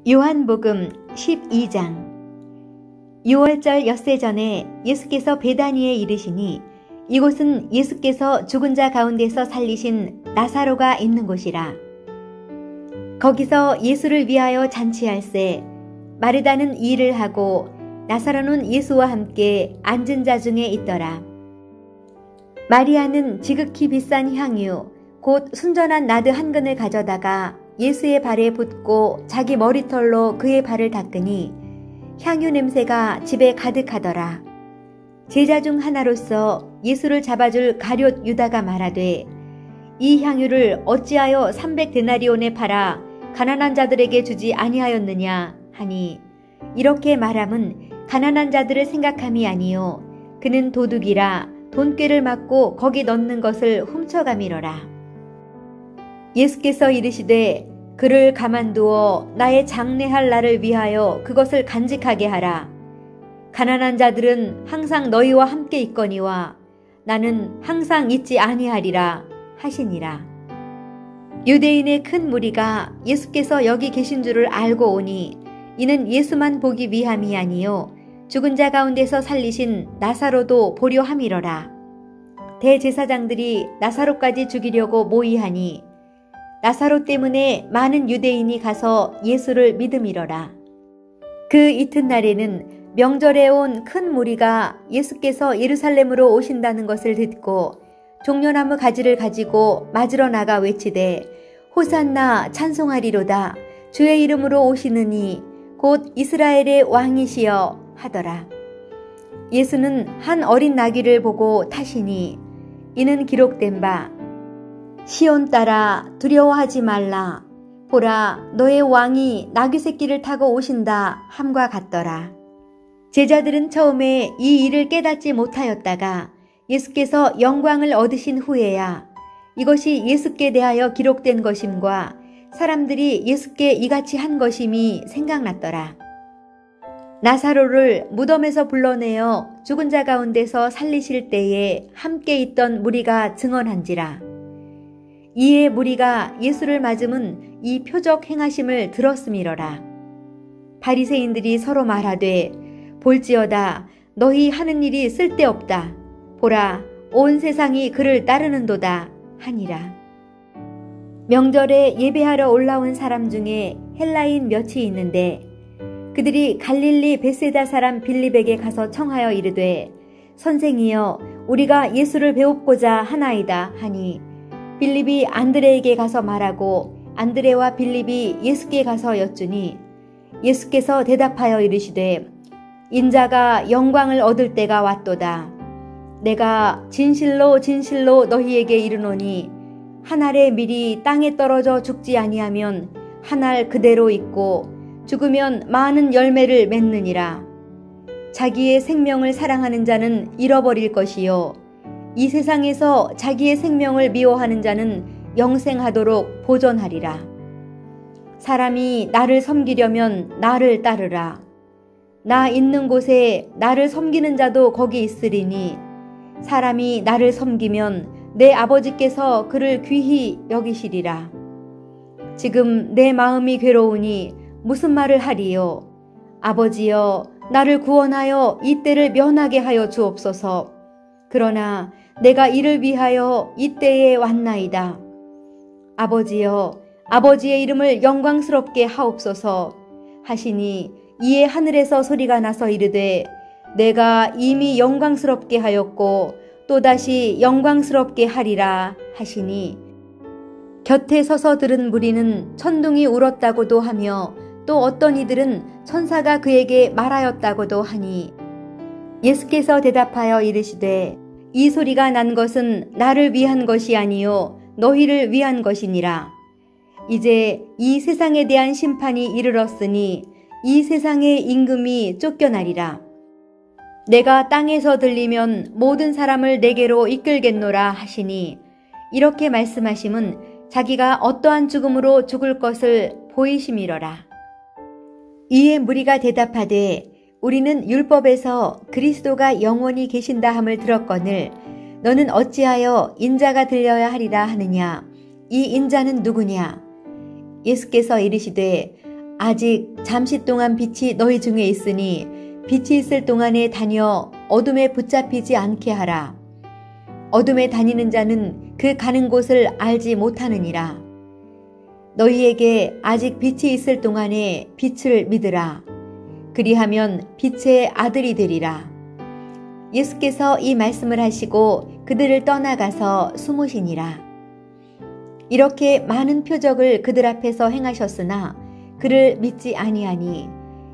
요한복음 12장. 6월절 엿새 전에 예수께서 베다니에 이르시니 이곳은 예수께서 죽은 자 가운데서 살리신 나사로가 있는 곳이라. 거기서 예수를 위하여 잔치할세 마르다는 일을 하고 나사로는 예수와 함께 앉은 자 중에 있더라. 마리아는 지극히 비싼 향유 곧 순전한 나드 한 근을 가져다가 예수의 발에 붓고 자기 머리털로 그의 발을 닦으니 향유 냄새가 집에 가득하더라. 제자 중 하나로서 예수를 잡아줄 가룟 유다가 말하되 이 향유를 어찌하여 300데나리온에 팔아 가난한 자들에게 주지 아니하였느냐 하니 이렇게 말함은 가난한 자들을 생각함이 아니요 그는 도둑이라 돈꾀를 맞고 거기 넣는 것을 훔쳐가미러라. 예수께서 이르시되 그를 가만두어 나의 장례할 날을 위하여 그것을 간직하게 하라. 가난한 자들은 항상 너희와 함께 있거니와 나는 항상 있지 아니하리라 하시니라. 유대인의 큰 무리가 예수께서 여기 계신 줄을 알고 오니 이는 예수만 보기 위함이 아니요 죽은 자 가운데서 살리신 나사로도 보려 함이러라. 대제사장들이 나사로까지 죽이려고 모의하니 나사로 때문에 많은 유대인이 가서 예수를 믿음이러라. 그 이튿날에는 명절에 온 큰 무리가 예수께서 예루살렘으로 오신다는 것을 듣고 종려나무 가지를 가지고 맞으러 나가 외치되 호산나 찬송하리로다 주의 이름으로 오시느니 곧 이스라엘의 왕이시여 하더라. 예수는 한 어린 나귀를 보고 타시니 이는 기록된 바 시온 딸아 두려워하지 말라 보라 너의 왕이 나귀 새끼를 타고 오신다 함과 같더라. 제자들은 처음에 이 일을 깨닫지 못하였다가 예수께서 영광을 얻으신 후에야 이것이 예수께 대하여 기록된 것임과 사람들이 예수께 이같이 한 것임이 생각났더라. 나사로를 무덤에서 불러내어 죽은 자 가운데서 살리실 때에 함께 있던 무리가 증언한지라. 이에 무리가 예수를 맞음은 이 표적 행하심을 들었음이러라. 바리새인들이 서로 말하되 볼지어다 너희 하는 일이 쓸데없다. 보라 온 세상이 그를 따르는도다 하니라. 명절에 예배하러 올라온 사람 중에 헬라인 몇이 있는데 그들이 갈릴리 벳세다 사람 빌립에게 가서 청하여 이르되 선생이여 우리가 예수를 배웁고자 하나이다 하니 빌립이 안드레에게 가서 말하고 안드레와 빌립이 예수께 가서 여쭈니 예수께서 대답하여 이르시되 인자가 영광을 얻을 때가 왔도다. 내가 진실로 진실로 너희에게 이르노니 한 알의 밀이 땅에 떨어져 죽지 아니하면 한 알 그대로 있고 죽으면 많은 열매를 맺느니라. 자기의 생명을 사랑하는 자는 잃어버릴 것이요 이 세상에서 자기의 생명을 미워하는 자는 영생하도록 보존하리라. 사람이 나를 섬기려면 나를 따르라. 나 있는 곳에 나를 섬기는 자도 거기 있으리니 사람이 나를 섬기면 내 아버지께서 그를 귀히 여기시리라. 지금 내 마음이 괴로우니 무슨 말을 하리요? 아버지여 나를 구원하여 이 때를 면하게 하여 주옵소서. 그러나 내가 이를 위하여 이 때에 왔나이다. 아버지여 아버지의 이름을 영광스럽게 하옵소서 하시니 이에 하늘에서 소리가 나서 이르되 내가 이미 영광스럽게 하였고 또다시 영광스럽게 하리라 하시니 곁에 서서 들은 무리는 천둥이 울었다고도 하며 또 어떤 이들은 천사가 그에게 말하였다고도 하니 예수께서 대답하여 이르시되 이 소리가 난 것은 나를 위한 것이 아니요 너희를 위한 것이니라. 이제 이 세상에 대한 심판이 이르렀으니 이 세상의 임금이 쫓겨나리라. 내가 땅에서 들리면 모든 사람을 내게로 이끌겠노라 하시니 이렇게 말씀하심은 자기가 어떠한 죽음으로 죽을 것을 보이심이러라. 이에 무리가 대답하되 우리는 율법에서 그리스도가 영원히 계신다 함을 들었거늘 너는 어찌하여 인자가 들려야 하리라 하느냐. 이 인자는 누구냐. 예수께서 이르시되 아직 잠시 동안 빛이 너희 중에 있으니 빛이 있을 동안에 다녀 어둠에 붙잡히지 않게 하라. 어둠에 다니는 자는 그 가는 곳을 알지 못하느니라. 너희에게 아직 빛이 있을 동안에 빛을 믿으라. 그리하면 빛의 아들이 되리라. 예수께서 이 말씀을 하시고 그들을 떠나가서 숨으시니라. 이렇게 많은 표적을 그들 앞에서 행하셨으나 그를 믿지 아니하니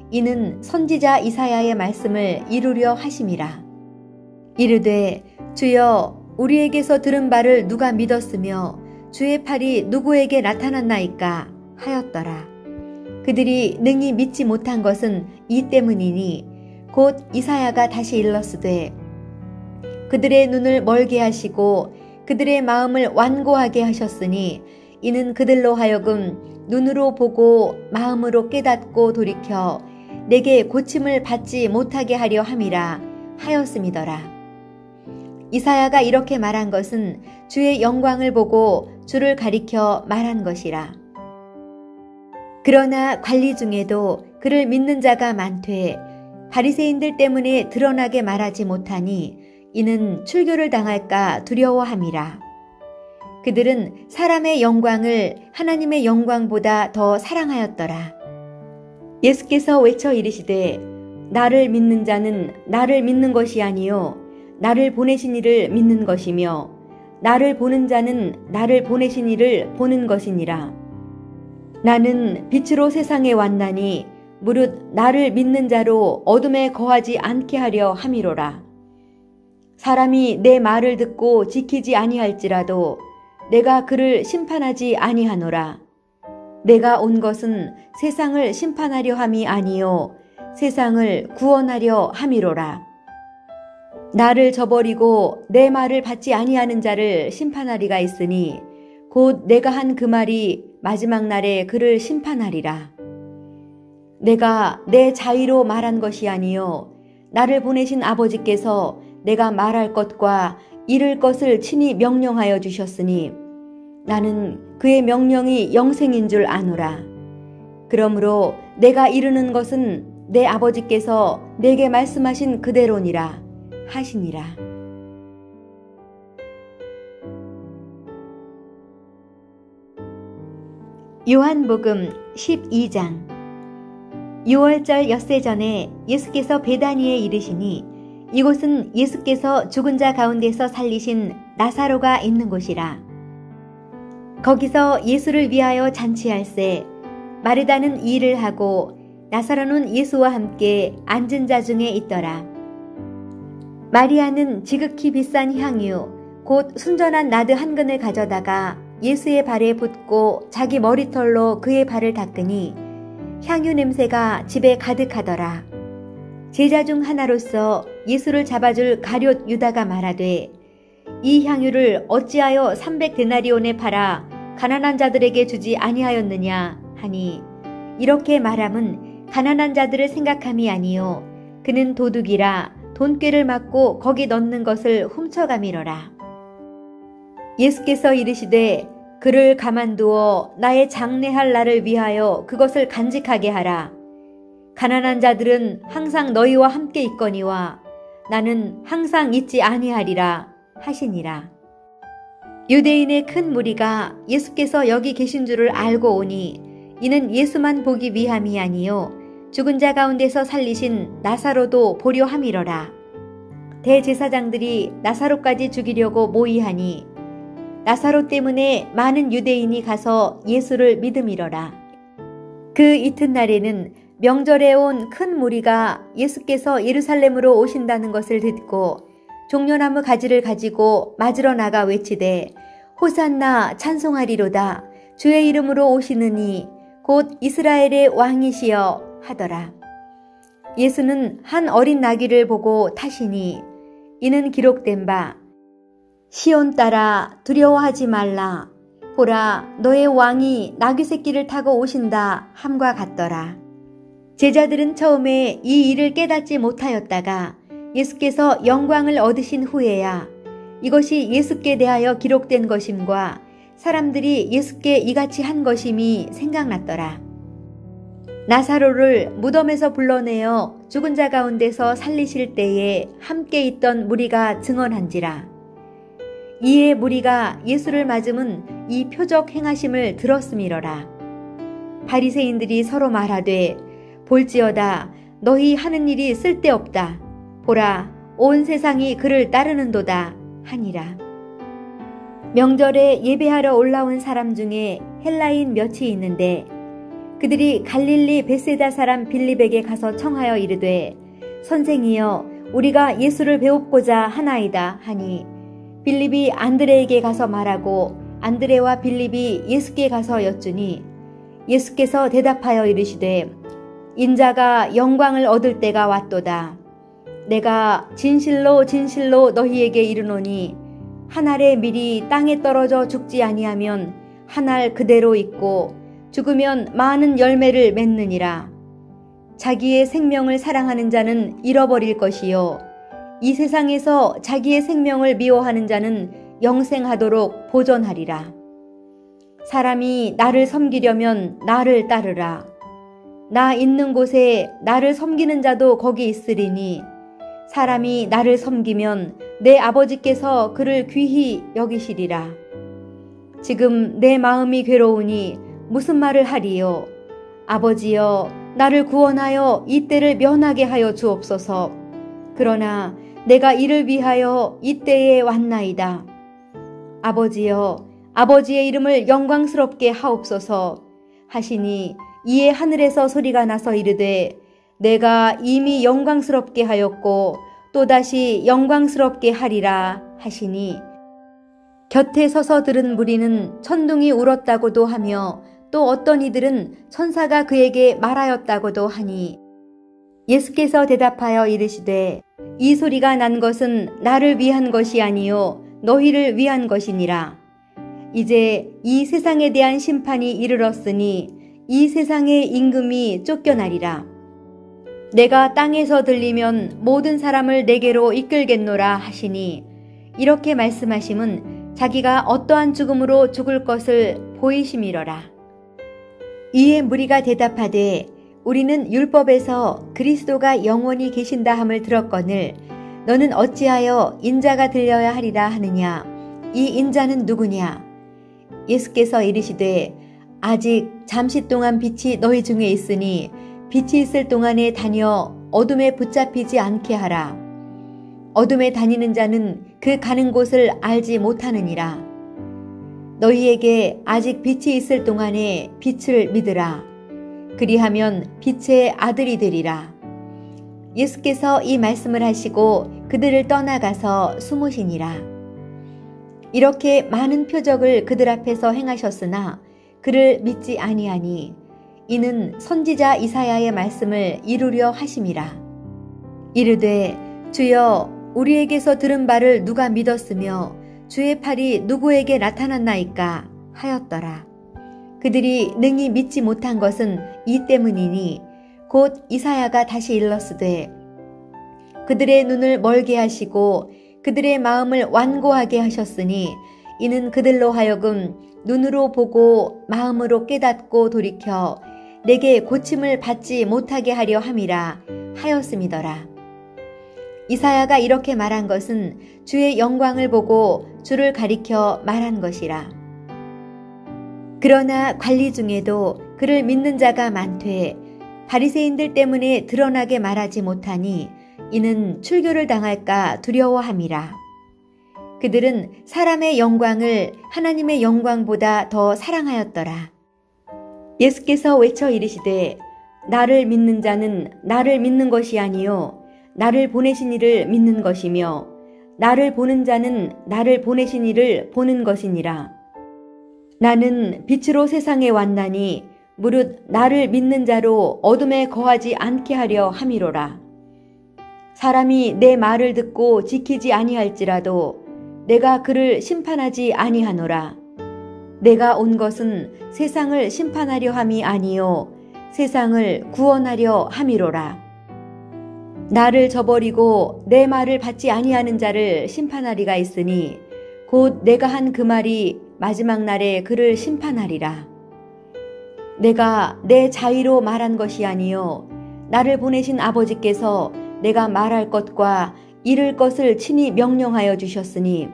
이는 선지자 이사야의 말씀을 이루려 하심이라. 이르되 주여 우리에게서 들은 바를 누가 믿었으며 주의 팔이 누구에게 나타났나이까 하였더라. 그들이 능히 믿지 못한 것은 이 때문이니 곧 이사야가 다시 일렀으되 그들의 눈을 멀게 하시고 그들의 마음을 완고하게 하셨으니 이는 그들로 하여금 눈으로 보고 마음으로 깨닫고 돌이켜 내게 고침을 받지 못하게 하려 함이라 하였음이더라. 이사야가 이렇게 말한 것은 주의 영광을 보고 주를 가리켜 말한 것이라. 그러나 관리 중에도 그를 믿는 자가 많되 바리새인들 때문에 드러나게 말하지 못하니 이는 출교를 당할까 두려워함이라. 그들은 사람의 영광을 하나님의 영광보다 더 사랑하였더라. 예수께서 외쳐 이르시되 나를 믿는 자는 나를 믿는 것이 아니요 나를 보내신 이를 믿는 것이며 나를 보는 자는 나를 보내신 이를 보는 것이니라. 나는 빛으로 세상에 왔나니 무릇 나를 믿는 자로 어둠에 거하지 않게 하려 함이로라. 사람이 내 말을 듣고 지키지 아니할지라도 내가 그를 심판하지 아니하노라. 내가 온 것은 세상을 심판하려 함이 아니요 세상을 구원하려 함이로라. 나를 저버리고 내 말을 받지 아니하는 자를 심판하리가 있으니 곧 내가 한 그 말이 마지막 날에 그를 심판하리라. 내가 내 자의로 말한 것이 아니요 나를 보내신 아버지께서 내가 말할 것과 이를 것을 친히 명령하여 주셨으니 나는 그의 명령이 영생인 줄 아노라. 그러므로 내가 이르는 것은 내 아버지께서 내게 말씀하신 그대로니라 하시니라. 요한복음 12장. 6월절 엿새 전에 예수께서 베다니에 이르시니 이곳은 예수께서 죽은 자 가운데서 살리신 나사로가 있는 곳이라. 거기서 예수를 위하여 잔치할세 마르다는 일을 하고 나사로는 예수와 함께 앉은 자 중에 있더라. 마리아는 지극히 비싼 향유 곧 순전한 나드 한 근을 가져다가 예수의 발에 붓고 자기 머리털로 그의 발을 닦으니 향유 냄새가 집에 가득하더라. 제자 중 하나로서 예수를 잡아줄 가룟 유다가 말하되 이 향유를 어찌하여 300데나리온에 팔아 가난한 자들에게 주지 아니하였느냐 하니 이렇게 말함은 가난한 자들을 생각함이 아니요 그는 도둑이라 돈꾀를 맞고 거기 넣는 것을 훔쳐가미러라. 예수께서 이르시되 그를 가만두어 나의 장례할 날을 위하여 그것을 간직하게 하라. 가난한 자들은 항상 너희와 함께 있거니와 나는 항상 있지 아니하리라 하시니라. 유대인의 큰 무리가 예수께서 여기 계신 줄을 알고 오니 이는 예수만 보기 위함이 아니요 죽은 자 가운데서 살리신 나사로도 보려 함이러라. 대제사장들이 나사로까지 죽이려고 모의하니 나사로 때문에 많은 유대인이 가서 예수를 믿음이러라. 그 이튿날에는 명절에 온 큰 무리가 예수께서 예루살렘으로 오신다는 것을 듣고 종려나무 가지를 가지고 맞으러 나가 외치되 호산나 찬송하리로다 주의 이름으로 오시느니 곧 이스라엘의 왕이시여 하더라. 예수는 한 어린 나귀를 보고 타시니 이는 기록된 바 시온 딸아 두려워하지 말라 보라 너의 왕이 나귀 새끼를 타고 오신다 함과 같더라. 제자들은 처음에 이 일을 깨닫지 못하였다가 예수께서 영광을 얻으신 후에야 이것이 예수께 대하여 기록된 것임과 사람들이 예수께 이같이 한 것임이 생각났더라. 나사로를 무덤에서 불러내어 죽은 자 가운데서 살리실 때에 함께 있던 무리가 증언한지라. 이에 무리가 예수를 맞음은 이 표적 행하심을 들었음이러라. 바리새인들이 서로 말하되 볼지어다 너희 하는 일이 쓸데없다. 보라 온 세상이 그를 따르는도다 하니라. 명절에 예배하러 올라온 사람 중에 헬라인 몇이 있는데 그들이 갈릴리 벳세다 사람 빌립에게 가서 청하여 이르되 선생이여 우리가 예수를 배웁고자 하나이다 하니 빌립이 안드레에게 가서 말하고 안드레와 빌립이 예수께 가서 여쭈니 예수께서 대답하여 이르시되 인자가 영광을 얻을 때가 왔도다. 내가 진실로 진실로 너희에게 이르노니 한 알의 밀이 땅에 떨어져 죽지 아니하면 한 알 그대로 있고 죽으면 많은 열매를 맺느니라. 자기의 생명을 사랑하는 자는 잃어버릴 것이요 이 세상에서 자기의 생명을 미워하는 자는 영생하도록 보존하리라. 사람이 나를 섬기려면 나를 따르라. 나 있는 곳에 나를 섬기는 자도 거기 있으리니 사람이 나를 섬기면 내 아버지께서 그를 귀히 여기시리라. 지금 내 마음이 괴로우니 무슨 말을 하리요? 아버지여 나를 구원하여 이 때를 면하게 하여 주옵소서. 그러나 내가 이를 위하여 이 때에 왔나이다. 아버지여 아버지의 이름을 영광스럽게 하옵소서 하시니 이에 하늘에서 소리가 나서 이르되 내가 이미 영광스럽게 하였고 또다시 영광스럽게 하리라 하시니 곁에 서서 들은 무리는 천둥이 울었다고도 하며 또 어떤 이들은 천사가 그에게 말하였다고도 하니 예수께서 대답하여 이르시되 이 소리가 난 것은 나를 위한 것이 아니요 너희를 위한 것이니라. 이제 이 세상에 대한 심판이 이르렀으니 이 세상의 임금이 쫓겨나리라. 내가 땅에서 들리면 모든 사람을 내게로 이끌겠노라 하시니 이렇게 말씀하심은 자기가 어떠한 죽음으로 죽을 것을 보이심이러라. 이에 무리가 대답하되 우리는 율법에서 그리스도가 영원히 계신다 함을 들었거늘 너는 어찌하여 인자가 들려야 하리라 하느냐. 이 인자는 누구냐. 예수께서 이르시되 아직 잠시 동안 빛이 너희 중에 있으니 빛이 있을 동안에 다녀 어둠에 붙잡히지 않게 하라. 어둠에 다니는 자는 그 가는 곳을 알지 못하느니라. 너희에게 아직 빛이 있을 동안에 빛을 믿으라. 그리하면 빛의 아들이 되리라. 예수께서 이 말씀을 하시고 그들을 떠나가서 숨으시니라. 이렇게 많은 표적을 그들 앞에서 행하셨으나 그를 믿지 아니하니 이는 선지자 이사야의 말씀을 이루려 하심이라. 이르되 주여 우리에게서 들은 바를 누가 믿었으며 주의 팔이 누구에게 나타났나이까 하였더라. 그들이 능히 믿지 못한 것은 이 때문이니 곧 이사야가 다시 일렀으되 그들의 눈을 멀게 하시고 그들의 마음을 완고하게 하셨으니 이는 그들로 하여금 눈으로 보고 마음으로 깨닫고 돌이켜 내게 고침을 받지 못하게 하려 함이라 하였음이더라. 이사야가 이렇게 말한 것은 주의 영광을 보고 주를 가리켜 말한 것이라. 그러나 관리 중에도 그를 믿는 자가 많되 바리새인들 때문에 드러나게 말하지 못하니 이는 출교를 당할까 두려워함이라. 그들은 사람의 영광을 하나님의 영광보다 더 사랑하였더라. 예수께서 외쳐 이르시되 나를 믿는 자는 나를 믿는 것이 아니요 나를 보내신 이를 믿는 것이며 나를 보는 자는 나를 보내신 이를 보는 것이니라. 나는 빛으로 세상에 왔나니 무릇 나를 믿는 자로 어둠에 거하지 않게 하려 함이로라. 사람이 내 말을 듣고 지키지 아니할지라도 내가 그를 심판하지 아니하노라. 내가 온 것은 세상을 심판하려 함이 아니요 세상을 구원하려 함이로라. 나를 저버리고 내 말을 받지 아니하는 자를 심판하리가 있으니 곧 내가 한 그 말이 마지막 날에 그를 심판하리라. 내가 내 자의로 말한 것이 아니요 나를 보내신 아버지께서 내가 말할 것과 이를 것을 친히 명령하여 주셨으니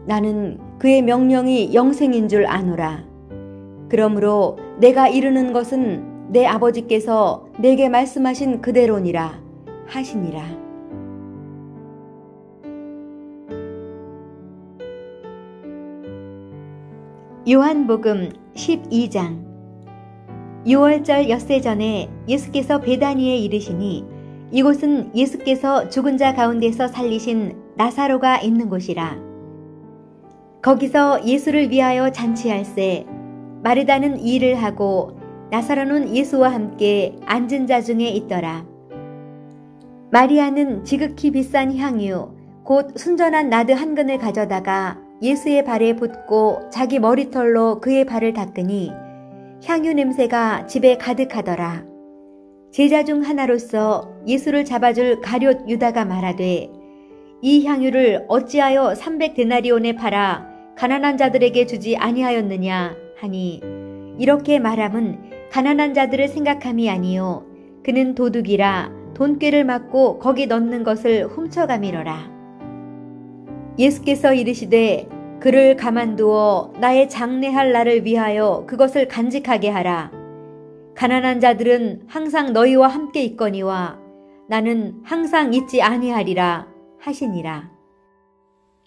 나는 그의 명령이 영생인 줄 아노라. 그러므로 내가 이르는 것은 내 아버지께서 내게 말씀하신 그대로니라 하시니라. 요한복음 12장. 6월절 엿새 전에 예수께서 베다니에 이르시니 이곳은 예수께서 죽은 자 가운데서 살리신 나사로가 있는 곳이라. 거기서 예수를 위하여 잔치할세 마르다는 일을 하고 나사로는 예수와 함께 앉은 자 중에 있더라. 마리아는 지극히 비싼 향유 곧 순전한 나드 한 근을 가져다가 예수의 발에 붓고 자기 머리털로 그의 발을 닦으니 향유 냄새가 집에 가득하더라. 제자 중 하나로서 예수를 잡아줄 가룟 유다가 말하되 이 향유를 어찌하여 300데나리온에 팔아 가난한 자들에게 주지 아니하였느냐 하니 이렇게 말함은 가난한 자들을 생각함이 아니요 그는 도둑이라 돈꾀를 맞고 거기 넣는 것을 훔쳐가미러라. 예수께서 이르시되 그를 가만두어 나의 장례할 날을 위하여 그것을 간직하게 하라. 가난한 자들은 항상 너희와 함께 있거니와 나는 항상 있지 아니하리라 하시니라.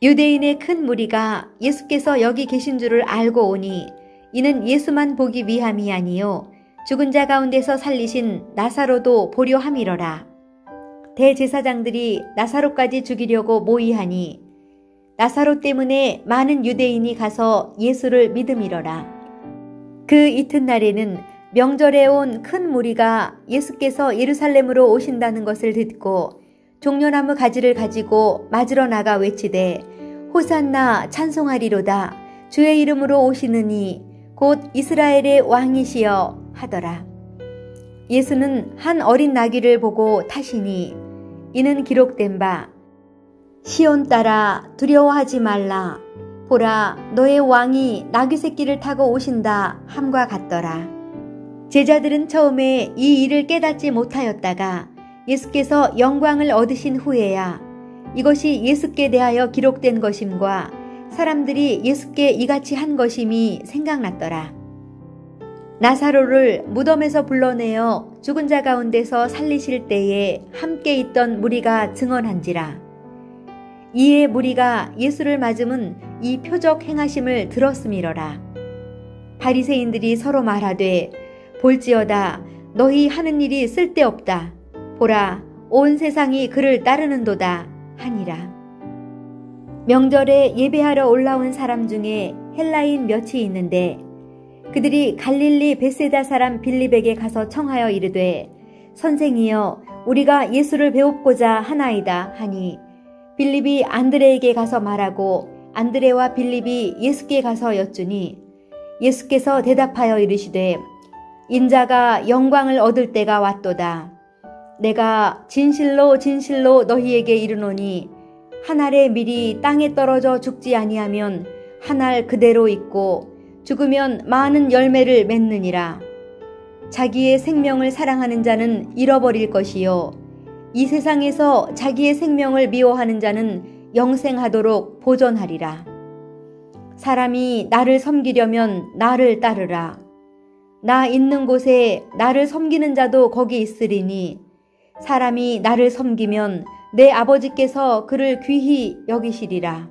유대인의 큰 무리가 예수께서 여기 계신 줄을 알고 오니 이는 예수만 보기 위함이 아니요 죽은 자 가운데서 살리신 나사로도 보려 함이러라. 대제사장들이 나사로까지 죽이려고 모의하니 나사로 때문에 많은 유대인이 가서 예수를 믿음이러라. 그 이튿날에는 명절에 온 큰 무리가 예수께서 예루살렘으로 오신다는 것을 듣고 종려나무 가지를 가지고 맞으러 나가 외치되 호산나 찬송하리로다 주의 이름으로 오시느니 곧 이스라엘의 왕이시여 하더라. 예수는 한 어린 나귀를 보고 타시니 이는 기록된 바 시온 딸아 두려워하지 말라 보라 너의 왕이 나귀 새끼를 타고 오신다 함과 같더라. 제자들은 처음에 이 일을 깨닫지 못하였다가 예수께서 영광을 얻으신 후에야 이것이 예수께 대하여 기록된 것임과 사람들이 예수께 이같이 한 것임이 생각났더라. 나사로를 무덤에서 불러내어 죽은 자 가운데서 살리실 때에 함께 있던 무리가 증언한지라. 이에 무리가 예수를 맞음은 이 표적 행하심을 들었음이러라. 바리새인들이 서로 말하되 볼지어다 너희 하는 일이 쓸데없다. 보라 온 세상이 그를 따르는도다 하니라. 명절에 예배하러 올라온 사람 중에 헬라인 몇이 있는데 그들이 갈릴리 베세다 사람 빌립에게 가서 청하여 이르되 선생이여 우리가 예수를 배웁고자 하나이다 하니 빌립이 안드레에게 가서 말하고 안드레와 빌립이 예수께 가서 여쭈니 예수께서 대답하여 이르시되 인자가 영광을 얻을 때가 왔도다. 내가 진실로 진실로 너희에게 이르노니 한 알의 밀이 땅에 떨어져 죽지 아니하면 한 알 그대로 있고 죽으면 많은 열매를 맺느니라. 자기의 생명을 사랑하는 자는 잃어버릴 것이요 이 세상에서 자기의 생명을 미워하는 자는 영생하도록 보존하리라. 사람이 나를 섬기려면 나를 따르라. 나 있는 곳에 나를 섬기는 자도 거기 있으리니 사람이 나를 섬기면 내 아버지께서 그를 귀히 여기시리라.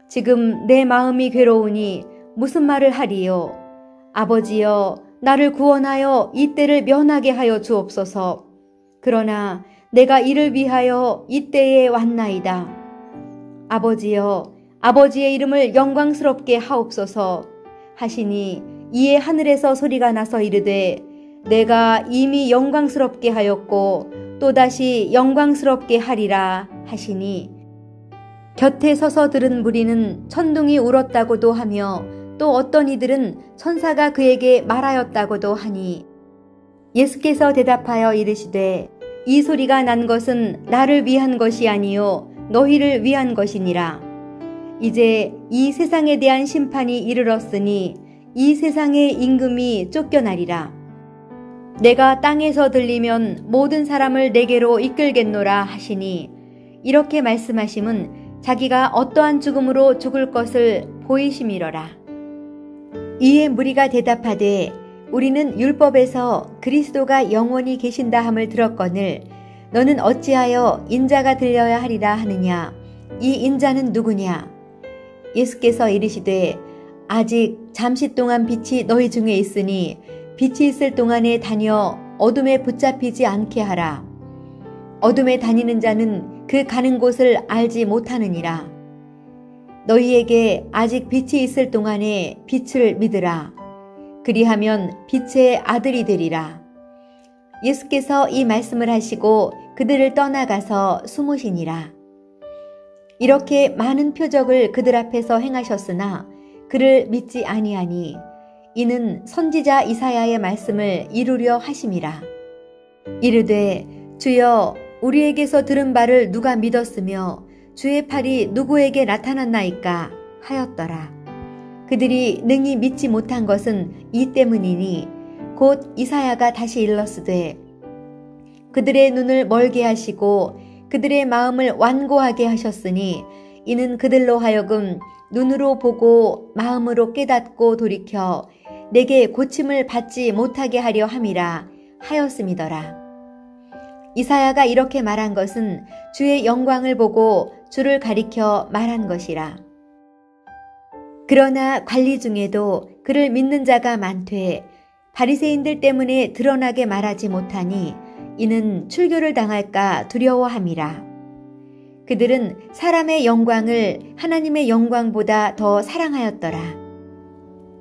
지금 내 마음이 괴로우니 무슨 말을 하리요. 아버지여 나를 구원하여 이 때를 면하게 하여 주옵소서. 그러나 내가 이를 위하여 이 때에 왔나이다. 아버지여 아버지의 이름을 영광스럽게 하옵소서 하시니 이에 하늘에서 소리가 나서 이르되 내가 이미 영광스럽게 하였고 또다시 영광스럽게 하리라 하시니 곁에 서서 들은 무리는 천둥이 울었다고도 하며 또 어떤 이들은 천사가 그에게 말하였다고도 하니 예수께서 대답하여 이르시되 이 소리가 난 것은 나를 위한 것이 아니요 너희를 위한 것이니라. 이제 이 세상에 대한 심판이 이르렀으니 이 세상의 임금이 쫓겨나리라. 내가 땅에서 들리면 모든 사람을 내게로 이끌겠노라 하시니 이렇게 말씀하심은 자기가 어떠한 죽음으로 죽을 것을 보이심이러라. 이에 무리가 대답하되 우리는 율법에서 그리스도가 영원히 계신다 함을 들었거늘 너는 어찌하여 인자가 들려야 하리라 하느냐. 이 인자는 누구냐. 예수께서 이르시되 아직 잠시 동안 빛이 너희 중에 있으니 빛이 있을 동안에 다녀 어둠에 붙잡히지 않게 하라. 어둠에 다니는 자는 그 가는 곳을 알지 못하느니라. 너희에게 아직 빛이 있을 동안에 빛을 믿으라. 그리하면 빛의 아들이 되리라. 예수께서 이 말씀을 하시고 그들을 떠나가서 숨으시니라. 이렇게 많은 표적을 그들 앞에서 행하셨으나 그를 믿지 아니하니 이는 선지자 이사야의 말씀을 이루려 하심이라. 이르되 주여 우리에게서 들은 바를 누가 믿었으며 주의 팔이 누구에게 나타났나이까 하였더라. 그들이 능히 믿지 못한 것은 이 때문이니 곧 이사야가 다시 일렀으되 그들의 눈을 멀게 하시고 그들의 마음을 완고하게 하셨으니 이는 그들로 하여금 눈으로 보고 마음으로 깨닫고 돌이켜 내게 고침을 받지 못하게 하려 함이라 하였음이더라. 이사야가 이렇게 말한 것은 주의 영광을 보고 주를 가리켜 말한 것이라. 그러나 관리 중에도 그를 믿는 자가 많되 바리새인들 때문에 드러나게 말하지 못하니 이는 출교를 당할까 두려워함이라. 그들은 사람의 영광을 하나님의 영광보다 더 사랑하였더라.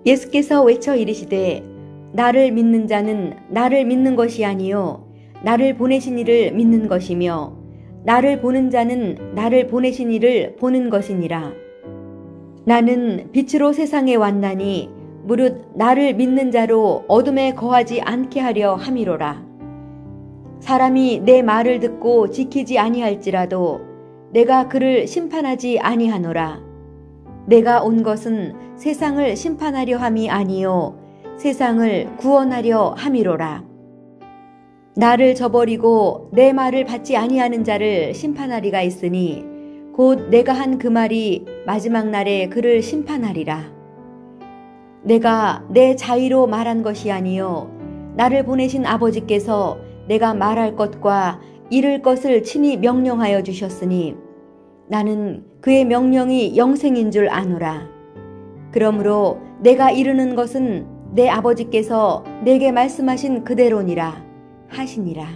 예수께서 외쳐 이르시되 나를 믿는 자는 나를 믿는 것이 아니요 나를 보내신 이를 믿는 것이며 나를 보는 자는 나를 보내신 이를 보는 것이니라. 나는 빛으로 세상에 왔나니 무릇 나를 믿는 자로 어둠에 거하지 않게 하려 함이로라. 사람이 내 말을 듣고 지키지 아니할지라도 내가 그를 심판하지 아니하노라. 내가 온 것은 세상을 심판하려 함이 아니요 세상을 구원하려 함이로라. 나를 저버리고 내 말을 받지 아니하는 자를 심판하리가 있으니 곧 내가 한 그 말이 마지막 날에 그를 심판하리라. 내가 내 자의로 말한 것이 아니요 나를 보내신 아버지께서 내가 말할 것과 이룰 것을 친히 명령하여 주셨으니 나는 그의 명령이 영생인 줄 아노라. 그러므로 내가 이루는 것은 내 아버지께서 내게 말씀하신 그대로니라 하시니라.